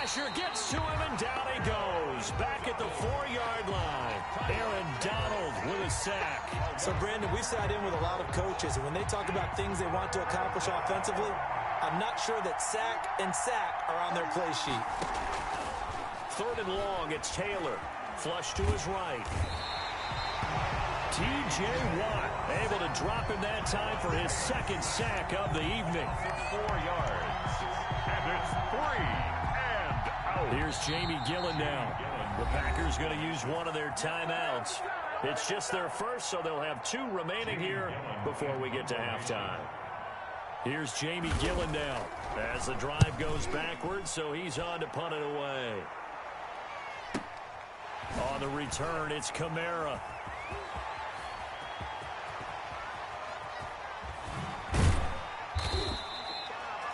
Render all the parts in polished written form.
pressure gets to him, and down he goes. Back at the 4-yard line. Aaron Donald with a sack. So, Brandon, we've sat in with a lot of coaches, and when they talk about things they want to accomplish offensively, I'm not sure that sack and sack are on their play sheet. 3rd and long, it's Taylor. Flush to his right. T.J. Watt able to drop him that time for his 2nd sack of the evening. 4 yards. And it's 3 and out. Here's Jamie Gillen now. The Packers going to use one of their timeouts. It's just their first, so they'll have 2 remaining here before we get to halftime. Here's Jamie Gillen now as the drive goes backwards, so he's on to punt it away. On the return, it's Kamara.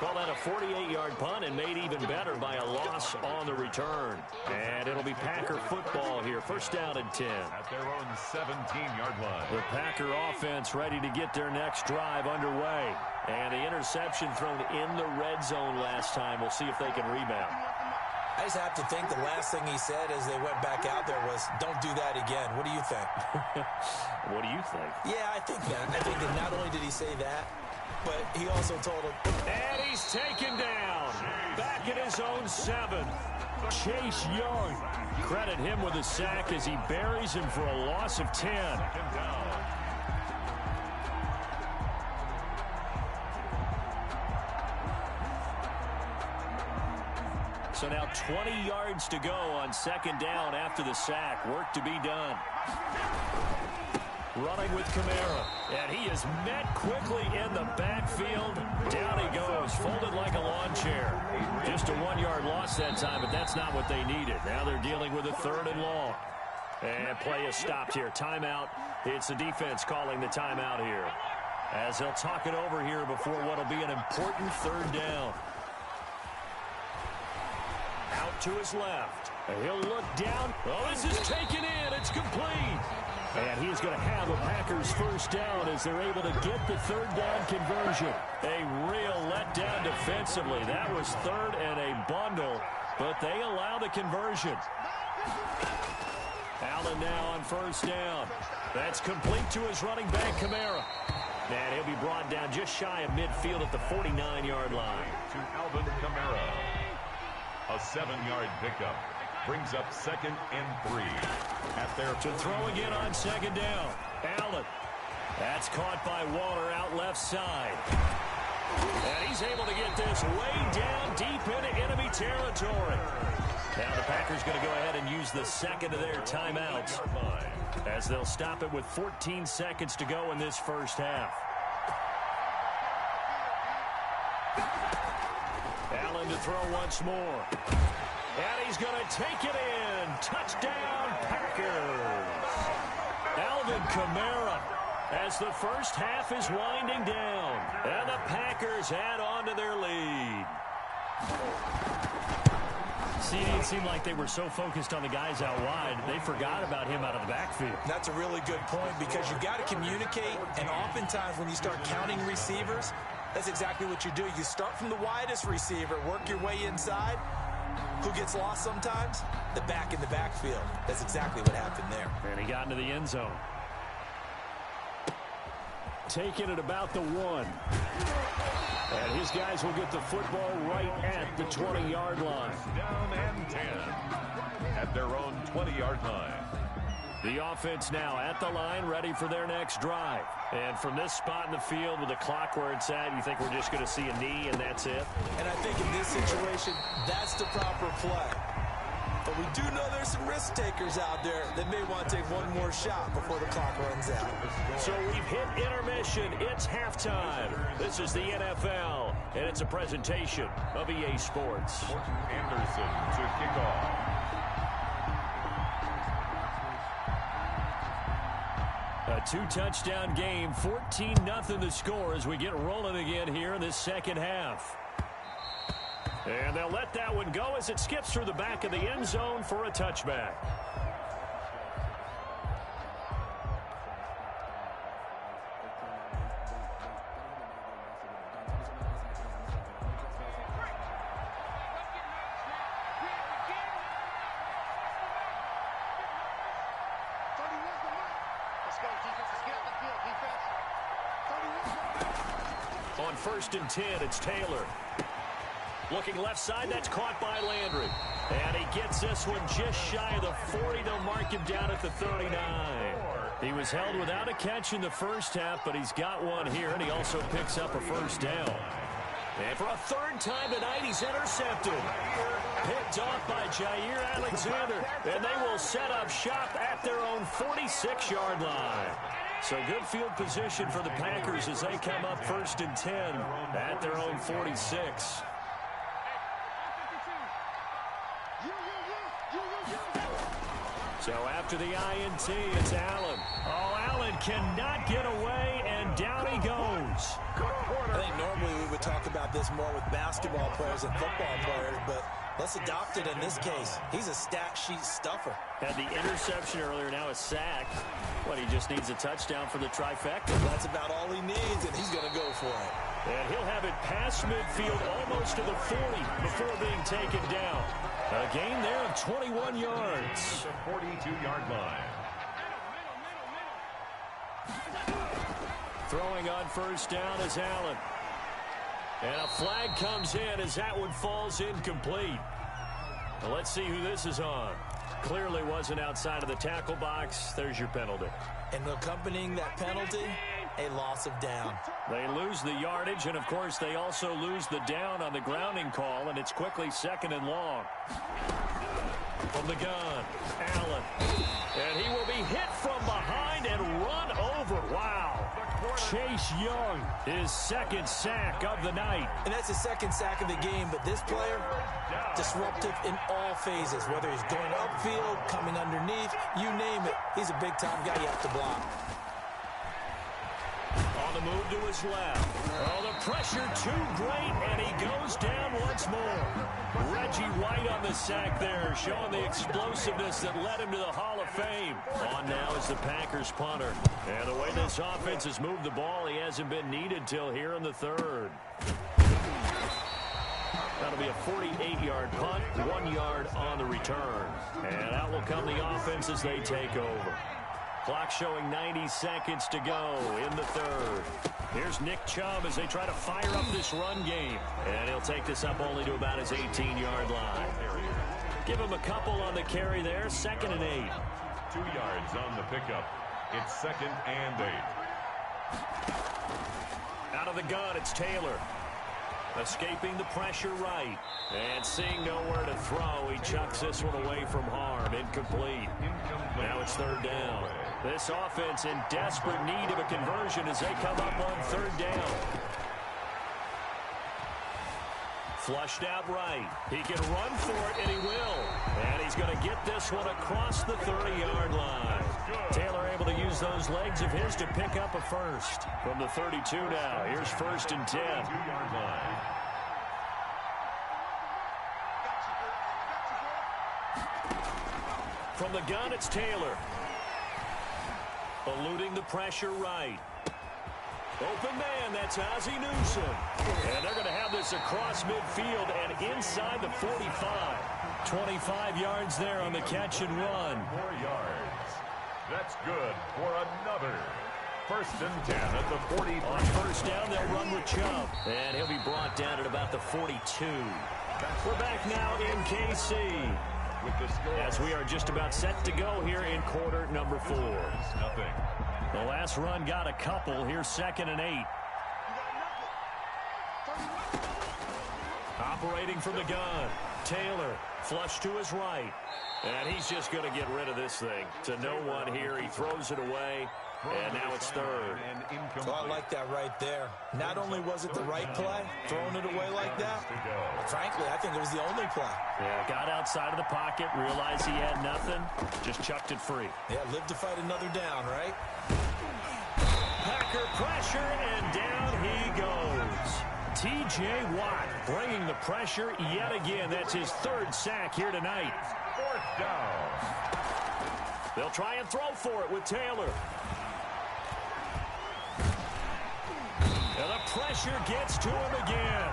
Call that a 48-yard punt, and made even better by a loss on the return. And it'll be Packer football here. 1st down and 10. At their own 17-yard line. The Packer offense ready to get their next drive underway. And the interception thrown in the red zone last time. We'll see if they can rebound. I just have to think the last thing he said as they went back out there was, don't do that again. What do you think? What do you think? Yeah, I think that. I think that not only did he say that, but he also told him. And he's taken down. Back at his own 7. Chase Young. Credit him with a sack as he buries him for a loss of 10. So now 20 yards to go on 2nd down after the sack. Work to be done. Running with Kamara. And he is met quickly in the backfield. Down he goes, folded like a lawn chair. Just a 1-yard loss that time, but that's not what they needed. Now they're dealing with a 3rd and long. And play is stopped here. Timeout. It's the defense calling the timeout here, as they'll talk it over here before what will be an important 3rd down. Out to his left. And he'll look down. Oh, this is taken in. It's complete. And he's going to have a Packers 1st down as they're able to get the 3rd down conversion. A real letdown defensively. That was 3rd and a bundle, but they allow the conversion. Allen now on 1st down. That's complete to his running back, Kamara. And he'll be brought down just shy of midfield at the 49-yard line. To Alvin Kamara. A 7-yard pickup. Brings up 2nd and 3. At their to throw again on 2nd down. Allen. That's caught by Waller out left side. And he's able to get this way down deep into enemy territory. Now the Packers going to go ahead and use the 2nd of their timeouts, as they'll stop it with 14 seconds to go in this 1st half. Allen to throw once more. And he's going to take it in. Touchdown, Packers. Alvin Kamara, as the 1st half is winding down. And the Packers add on to their lead. See, it seemed like they were so focused on the guys out wide, they forgot about him out of the backfield. That's a really good point, because you've got to communicate, and oftentimes when you start counting receivers, that's exactly what you do. You start from the widest receiver, work your way inside. Who gets lost sometimes? The back in the backfield. That's exactly what happened there. And he got into the end zone. Taking it about the 1. And his guys will get the football right at the 20-yard line. Down and 10. At their own 20-yard line. The offense now at the line, ready for their next drive. And from this spot in the field with the clock where it's at, you think we're just going to see a knee and that's it? And I think in this situation, that's the proper play. But we do know there's some risk takers out there that may want to take one more shot before the clock runs out. So we've hit intermission. It's halftime. This is the NFL, and it's a presentation of EA Sports. Anderson to kick off. A 2-touchdown game, 14-0 the score as we get rolling again here in this 2nd half. And they'll let that one go as it skips through the back of the end zone for a touchback. On 1st and 10, it's Taylor. Looking left side, that's caught by Landry. And he gets this one just shy of the 40. They'll mark him down at the 39. He was held without a catch in the first half, but he's got one here, and he also picks up a first down. And for a third time tonight, he's intercepted. Picked off by Jair Alexander, and they will set up shop at their own 46-yard line. So good field position for the Packers as they come up 1st and 10 at their own 46. So after the INT, it's Allen. Oh, Allen cannot get away, and down he goes. I think normally we would talk about this more with basketball players and football players, but let's adopt it in this case. He's a stat sheet stuffer. Had the interception earlier, now a sack. But he just needs a touchdown for the trifecta. That's about all he needs, and he's going to go for it. And he'll have it past midfield almost to the 40 before being taken down. A gain there of 21 yards. The 42-yard line. Throwing on 1st down is Allen. And a flag comes in as that one falls incomplete. Well, let's see who this is on. Clearly wasn't outside of the tackle box. There's your penalty. And accompanying that penalty, a loss of down. They lose the yardage, and of course they also lose the down on the grounding call, and it's quickly 2nd and long. From the gun, Allen. And he will be hit from behind and run over. Wow. Chase Young, his 2nd sack of the night. And that's his 2nd sack of the game, but this player, disruptive in all phases, whether he's going upfield, coming underneath, you name it. He's a big-time guy you have to block. On the move to his left. Oh, the pressure too great, and he goes down once more. Reggie White on the sack there, showing the explosiveness that led him to the Hall of Fame. On now is the Packers punter. And the way this offense has moved the ball, he hasn't been needed till here in the 3rd. That'll be a 48-yard punt, 1 yard on the return. And out will come the offense as they take over. Clock showing 90 seconds to go in the 3rd. Here's Nick Chubb as they try to fire up this run game. And he'll take this up only to about his 18-yard line. Give him a couple on the carry there, 2nd and 8. 2 yards on the pickup. It's 2nd and 8. Out of the gun, it's Taylor. Escaping the pressure right. And seeing nowhere to throw, he chucks this one away from harm. Incomplete. Now it's 3rd down. This offense in desperate need of a conversion as they come up on 3rd down. Flushed out right. He can run for it, and he will. And he's going to get this one across the 30-yard line. Taylor able to use those legs of his to pick up a first. From the 32 now, here's 1st and 10. 2-yard line. From the gun, it's Taylor. Eluding the pressure right. Open man, that's Ozzie Newsome. And they're going to have this across midfield and inside the 45. 25 yards there on the catch and run. 4 yards. That's good for another. 1st and 10 at the 40. On 1st down, they'll run with Chubb. And he'll be brought down at about the 42. We're back now in KC. With the score. As we are just about set to go here in quarter number 4. Nothing. The last run got a couple. Here's 2nd and 8. Operating from the gun. Taylor, flush to his right. And he's just going to get rid of this thing. To no one here. He throws it away. And now it's 3rd. So I like that right there. Not only was it the right play, throwing it away like that, frankly, I think it was the only play. Yeah, got outside of the pocket, realized he had nothing, just chucked it free. Yeah, live to fight another down, right? Packer pressure, and down he goes. T.J. Watt bringing the pressure yet again. That's his 3rd sack here tonight. 4th down. They'll try and throw for it with Taylor. And the pressure gets to him again.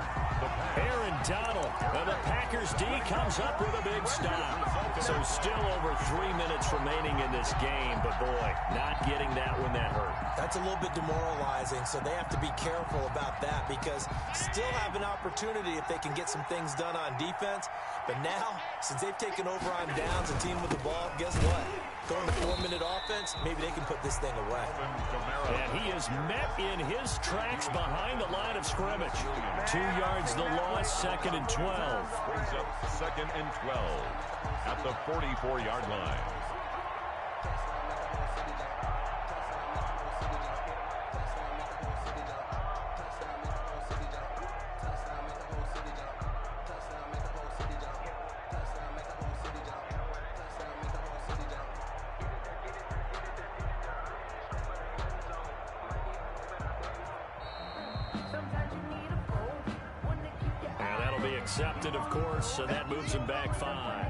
Aaron Donald. And the Packers Packers D comes up with a big stop. So still over 3 minutes remaining in this game, but boy, not getting that when that hurt. That's a little bit demoralizing, so they have to be careful about that because still have an opportunity if they can get some things done on defense. But now, since they've taken over on downs and team with the ball, guess what? Going to 4-minute offense, maybe they can put this thing away. And he is met in his tracks behind the line of scrimmage. 2 yards the loss, 2nd and 12. Brings up 2nd and 12 at the 44-yard line. Accepted, of course, and that moves him back 5.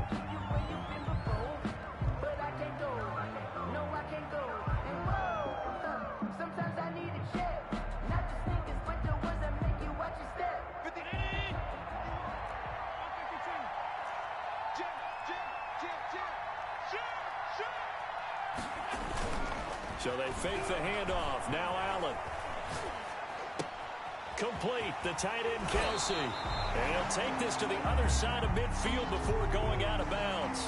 So they fake the handoff. Now Allen. Complete, the tight end Kelsey. And he'll take this to the other side of midfield before going out of bounds.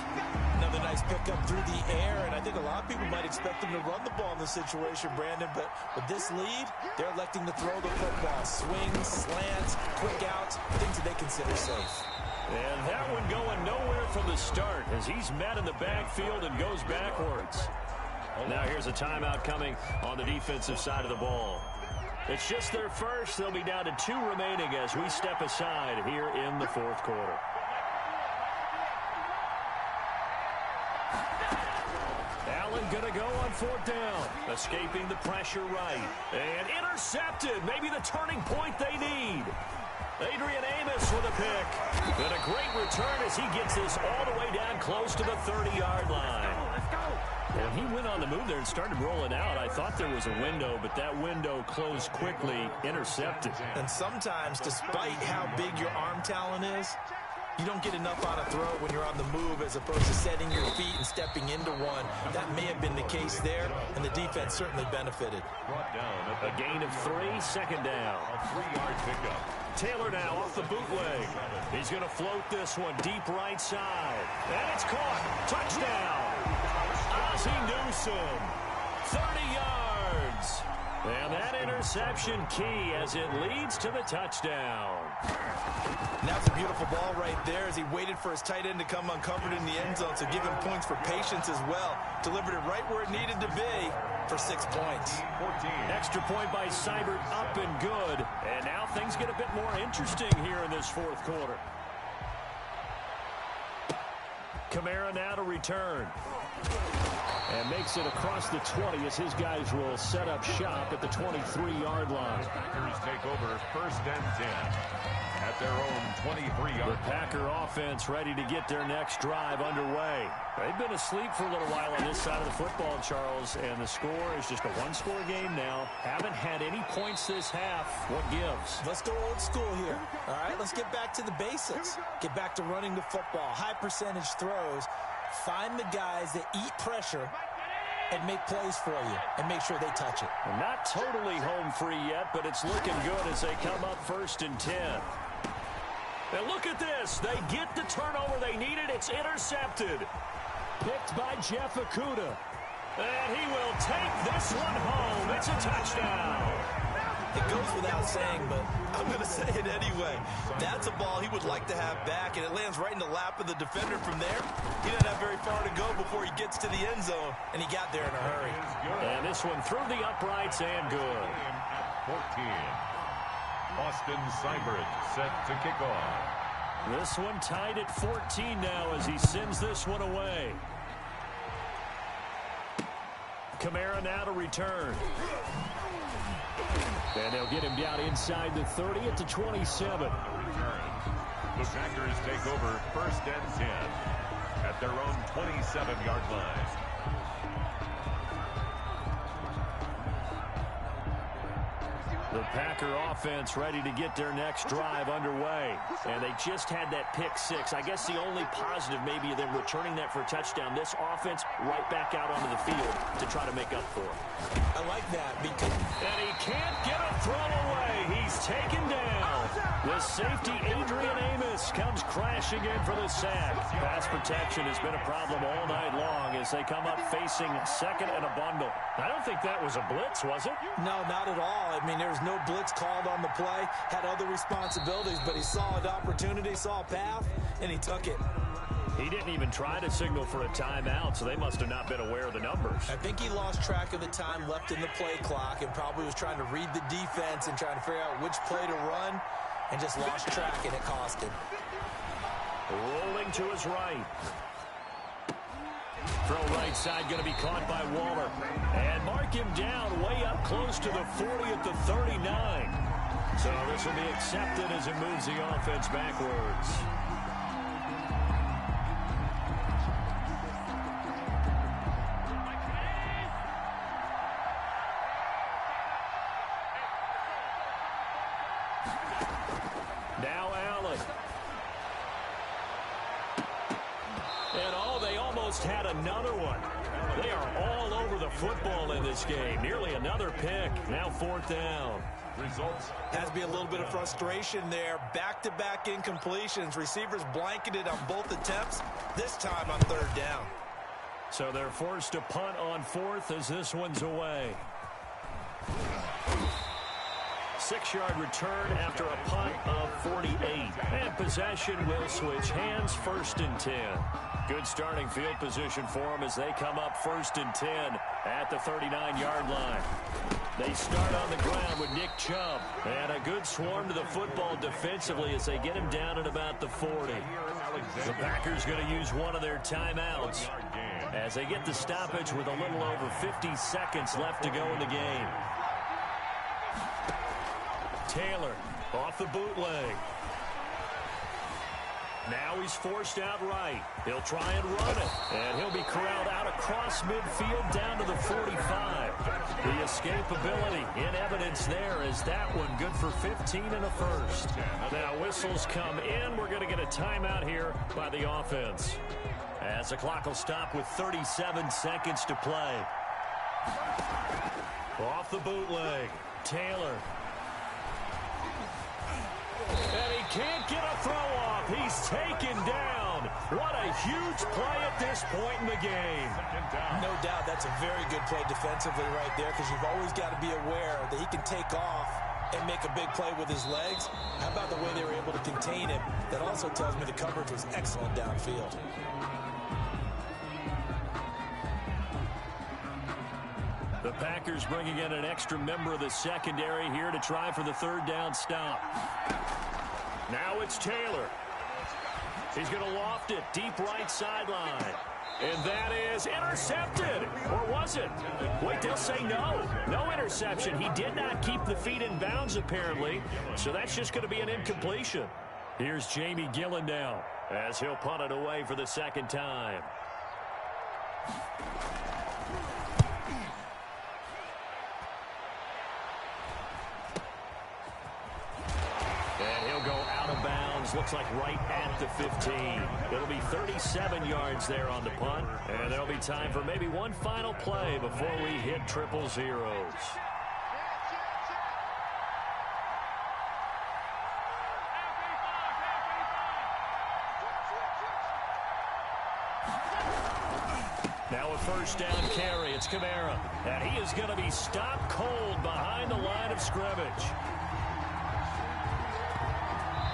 Another nice pickup through the air, and I think a lot of people might expect him to run the ball in this situation, Brandon, but with this lead, they're electing to throw the football. Swings, slants, quick outs, things that they consider safe. And that one going nowhere from the start as he's met in the backfield and goes backwards. Now here's a timeout coming on the defensive side of the ball. It's just their first. They'll be down to 2 remaining as we step aside here in the 4th quarter. Allen going to go on 4th down. Escaping the pressure right. And intercepted. Maybe the turning point they need. Adrian Amos with a pick. And a great return as he gets this all the way down close to the 30-yard line. Well, he went on the move there and started rolling out. I thought there was a window, but that window closed quickly, intercepted. And sometimes, despite how big your arm talent is, you don't get enough on a throw when you're on the move as opposed to setting your feet and stepping into one. That may have been the case there, and the defense certainly benefited. A gain of 3, 2nd down. A 3-yard pickup. Taylor now off the bootleg. He's going to float this one deep right side. And it's caught. Touchdown. Ozzie Newsome. 30 yards. And that interception key as it leads to the touchdown. And that's a beautiful ball right there as he waited for his tight end to come uncovered in the end zone, so give him points for patience as well. Delivered it right where it needed to be for 6 points. 14. Extra point by Seibert, up and good. And now things get a bit more interesting here in this 4th quarter. Kamara now to return. And makes it across the 20 as his guys will set up shop at the 23-yard line. Packers take over 1st and 10 at their own 23-yard line. The Packer offense ready to get their next drive underway. They've been asleep for a little while on this side of the football, Charles, and the score is just a 1-score game now. Haven't had any points this half. What gives? Let's go old school here. All right, let's get back to the basics. Get back to running the football, high percentage throws. Find the guys that eat pressure and make plays for you and make sure they touch it. Well, not totally home free yet, but it's looking good as they come up 1st and 10. And look at this. They get the turnover they needed. It's intercepted. Picked by Jeff Okudah. And he will take this one home. It's a touchdown. It goes without saying, but I'm going to say it anyway. That's a ball he would like to have back, and it lands right in the lap of the defender from there. He didn't have very far to go before he gets to the end zone, and he got there in a hurry. And this one through the uprights and good. 14. Austin Seibert set to kick off. This one tied at 14 now as he sends this one away. Kamara now to return. And they'll get him down inside the 30 at the 27. The Packers take over 1st and 10 at their own 27-yard line. The Packer offense ready to get their next drive underway. And they just had that pick six. I guess the only positive maybe of them returning that for a touchdown. This offense right back out onto the field to try to make up for it. I like that because... And he can't get a throw away. He's taken down. The safety, Adrian Amos, comes crashing in for the sack. Pass protection has been a problem all night long as they come up facing second and a bundle. I don't think that was a blitz, was it? No, not at all. I mean, there was no blitz called on the play. Had other responsibilities, but he saw an opportunity, saw a path, and he took it. He didn't even try to signal for a timeout, so they must have not been aware of the numbers. I think he lost track of the time left in the play clock and probably was trying to read the defense and trying to figure out which play to run and just lost track, and it cost him. Rolling to his right. Throw right side going to be caught by Waller. And mark him down way up close to the 40 at the 39. So this will be accepted as it moves the offense backwards. Now Allen. And they almost had another one. They are all over the football in this game. Nearly another pick. Now fourth down. Results. Has to be a little bit of frustration there. Back-to-back incompletions. Receivers blanketed on both attempts. This time on third down. So they're forced to punt on fourth as this one's away. 6-yard return after a punt of 48. And possession will switch hands, first and 10. Good starting field position for them as they come up first and 10 at the 39-yard line. They start on the ground with Nick Chubb. And a good swarm to the football defensively as they get him down at about the 40. The Packers going to use one of their timeouts as they get the stoppage with a little over 50 seconds left to go in the game. Taylor off the bootleg. Now he's forced out right. He'll try and run it. And he'll be corralled out across midfield down to the 45. The escapability in evidence there is that one good for 15 and a first. Now whistles come in. We're going to get a timeout here by the offense. As the clock will stop with 37 seconds to play. Off the bootleg. Taylor. And he can't get a throw off. He's taken down. What a huge play at this point in the game. No doubt that's a very good play defensively right there because you've always got to be aware that he can take off and make a big play with his legs. How about the way they were able to contain him? That also tells me the coverage was excellent downfield. The Packers bringing in an extra member of the secondary here to try for the third down stop. Now it's Taylor. He's going to loft it deep right sideline. And that is intercepted. Or was it? Wait, they'll say no. No interception. He did not keep the feet in bounds apparently. So that's just going to be an incompletion. Here's Jamie Gillen now as he'll punt it away for the second time. And he'll go out of bounds, looks like right at the 15. It'll be 37 yards there on the punt, and there'll be time for maybe one final play before we hit triple zeros. Now a first down carry. It's Kamara, and he is going to be stopped cold behind the line of scrimmage.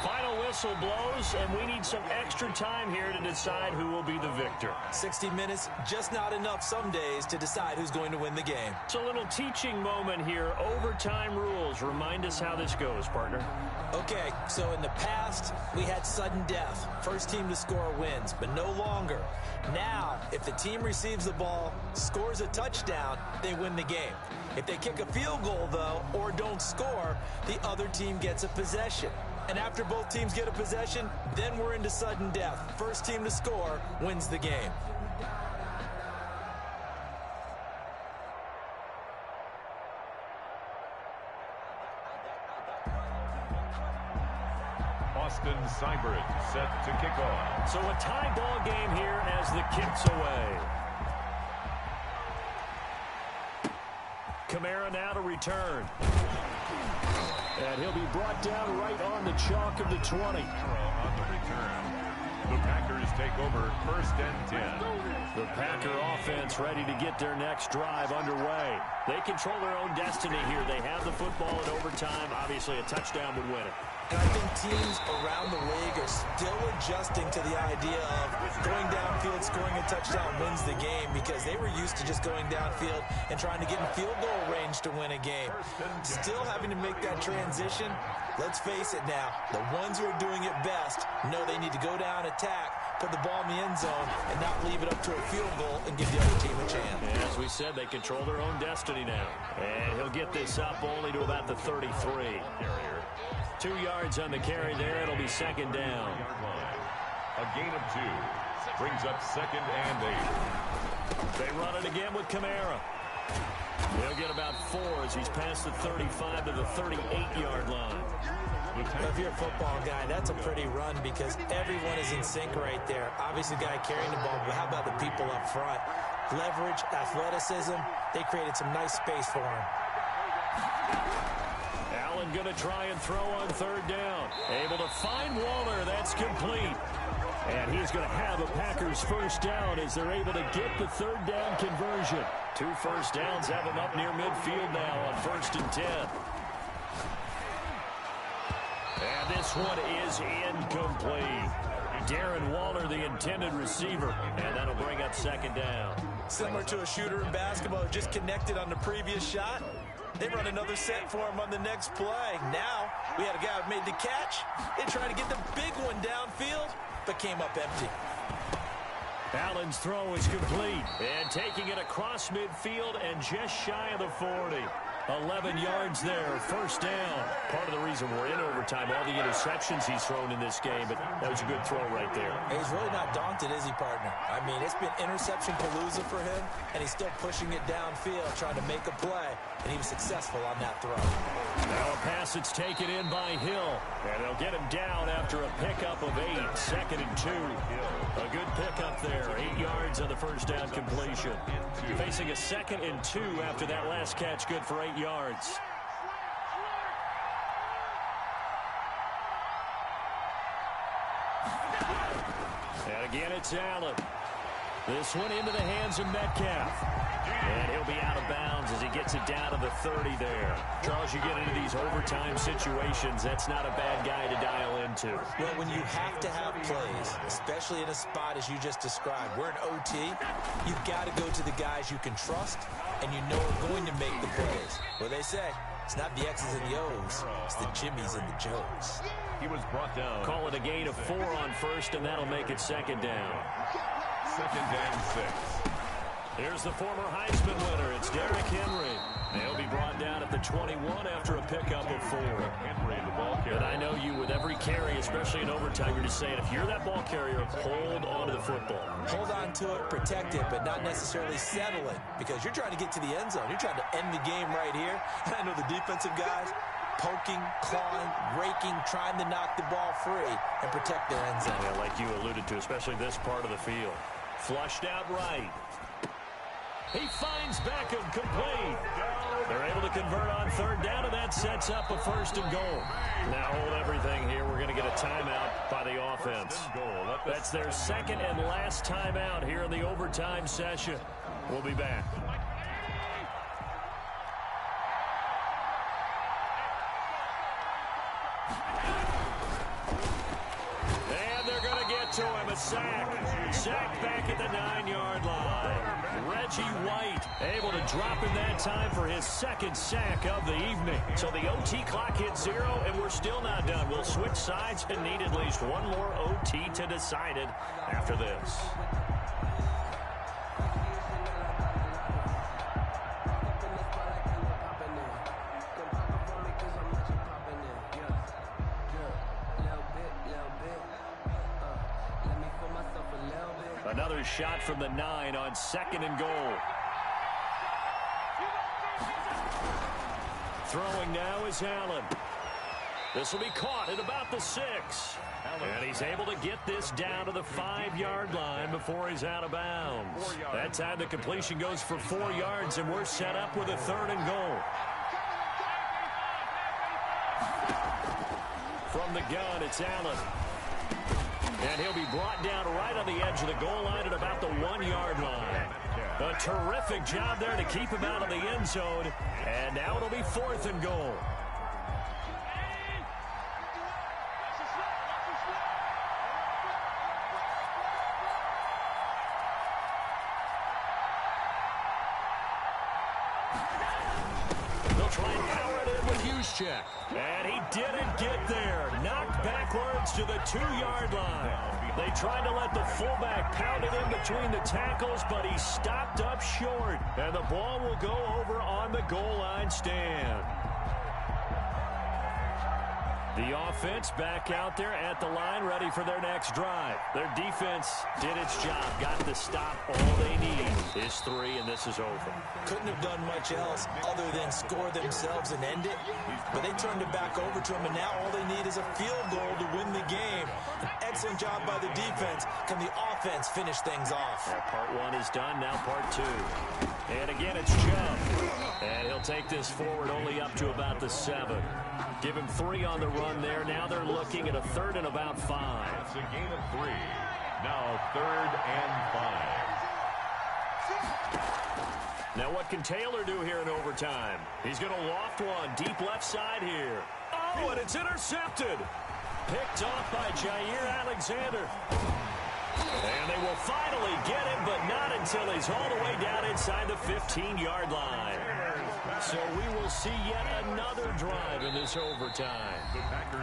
Final whistle blows, and we need some extra time here to decide who will be the victor. 60 minutes, just not enough some days to decide who's going to win the game. It's a little teaching moment here. Overtime rules. Remind us how this goes, partner. Okay, so in the past, we had sudden death. First team to score wins, but no longer. Now, if the team receives the ball, scores a touchdown, they win the game. If they kick a field goal, though, or don't score, the other team gets a possession. And after both teams get a possession, then we're into sudden death. First team to score wins the game. Seibert set to kick off. So a tie ball game here as the kick's away. Kamara now to return. And he'll be brought down right on the chalk of the 20. On the return. The Packers take over 1st and 10. The Packer offense ready to get their next drive underway. They control their own destiny here. They have the football in overtime. Obviously, a touchdown would win it. And I think teams around the league are still adjusting to the idea of going downfield, scoring a touchdown wins the game, because they were used to just going downfield and trying to get in field goal range to win a game. Still having to make that transition. Let's face it now, the ones who are doing it best know they need to go down, attack, put the ball in the end zone, and not leave it up to a field goal and give the other team a chance. And as we said, they control their own destiny now. And he'll get this up only to about the 33. 2 yards on the carry there. It'll be 2nd down. A gain of 2 brings up 2nd and 8. They run it again with Kamara. He'll get about 4 as he's past the 35 to the 38-yard line. If you're a football guy, that's a pretty run because everyone is in sync right there. Obviously, the guy carrying the ball, but how about the people up front? Leverage, athleticism, they created some nice space for him. Allen going to try and throw on 3rd down. Able to find Waller. That's complete. And he's going to have a Packers 1st down as they're able to get the 3rd down conversion. 2 first downs have them up near midfield now on 1st and 10. And this one is incomplete. Darren Waller, the intended receiver, and that'll bring up 2nd down. Similar to a shooter in basketball who just connected on the previous shot. They run another set for him on the next play. Now, we had a guy who made the catch. They tried to get the big one downfield, but came up empty. Allen's throw is complete. And taking it across midfield and just shy of the 40. 11 yards there, 1st down. Part of the reason we're in overtime, all the interceptions he's thrown in this game, but that was a good throw right there. He's really not daunted, is he, partner? I mean, it's been interception palooza for him, and he's still pushing it downfield, trying to make a play, and he was successful on that throw. Now a pass that's taken in by Hill, and they'll get him down after a pickup of 8, 2nd and 2. A good pickup there, 8 yards on the 1st down completion. Facing a 2nd and 2 after that last catch, good for 8 yards. And again, it's Allen. This one into the hands of Metcalf. And he'll be out of bounds as he gets it down to the 30 there. Charles, you get into these overtime situations, that's not a bad guy to dial into. Well, when you have to have plays, especially in a spot as you just described, we're in OT, you've got to go to the guys you can trust and you know are going to make the plays. What they say, it's not the X's and the O's, it's the Jimmys and the Joes. He was brought down. Call it a gain of 4 on 1st, and that'll make it 2nd down. 2nd and 6. Here's the former Heisman winner. It's Derrick Henry. He'll be brought down at the 21 after a pickup of 4. Henry, the ball carrier. And I know you, with every carry, especially in overtime, you're just saying, if you're that ball carrier, hold on to the football. Hold on to it, protect it, but not necessarily settle it, because you're trying to get to the end zone. You're trying to end the game right here. And I know the defensive guys poking, clawing, raking, trying to knock the ball free and protect their end zone. Yeah, like you alluded to, especially this part of the field. Flushed out right. He finds Beckham, complete. They're able to convert on 3rd down, and that sets up a 1st and goal. Now hold everything here. We're going to get a timeout by the offense. That's their 2nd and last timeout here in the overtime session. We'll be back. And they're going to get to him. A sack. Sack back at the 9-yard line. Reggie White able to drop him that time for his 2nd sack of the evening. So the OT clock hits 0, and we're still not done. We'll switch sides and need at least one more OT to decide it after this. Another shot from the 9 on 2nd and goal. Throwing now is Allen. This will be caught at about the 6. And he's able to get this down to the 5-yard line before he's out of bounds. That time the completion goes for 4 yards, and we're set up with a 3rd and goal. From the gun, it's Allen. And he'll be brought down right on the edge of the goal line at about the 1-yard line. A terrific job there to keep him out of the end zone. And now it'll be 4th and goal. They'll try and power it in with Juszczyk. And he didn't get there. Knocked backwards to the 2-yard line. They tried to let the fullback pound it in between the tackles, but he stopped up short. And the ball will go over on the goal line stand. The offense back out there at the line, ready for their next drive. Their defense did its job, got the stop. All they need is 3, and this is over. Couldn't have done much else other than score themselves and end it. But they turned it back over to him, and now all they need is a field goal to win the game. An excellent job by the defense. Can the offense finish things off? Well, part 1 is done, now part 2. And again, it's Chubb. And he'll take this forward only up to about the 7. Give him 3 on the run there. Now they're looking at a 3rd and about 5. It's a gain of 3. Now 3rd and 5. Now what can Taylor do here in overtime? He's going to loft one deep left side here. Oh, and it's intercepted. Picked off by Jair Alexander. And they will finally get him, but not until he's all the way down inside the 15-yard line. So we will see yet another drive in this overtime.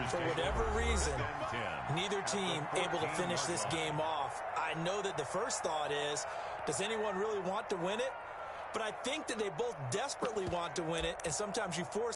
For whatever reason, neither team able to finish this game off. I know that the first thought is, does anyone really want to win it? But I think that they both desperately want to win it, and sometimes you force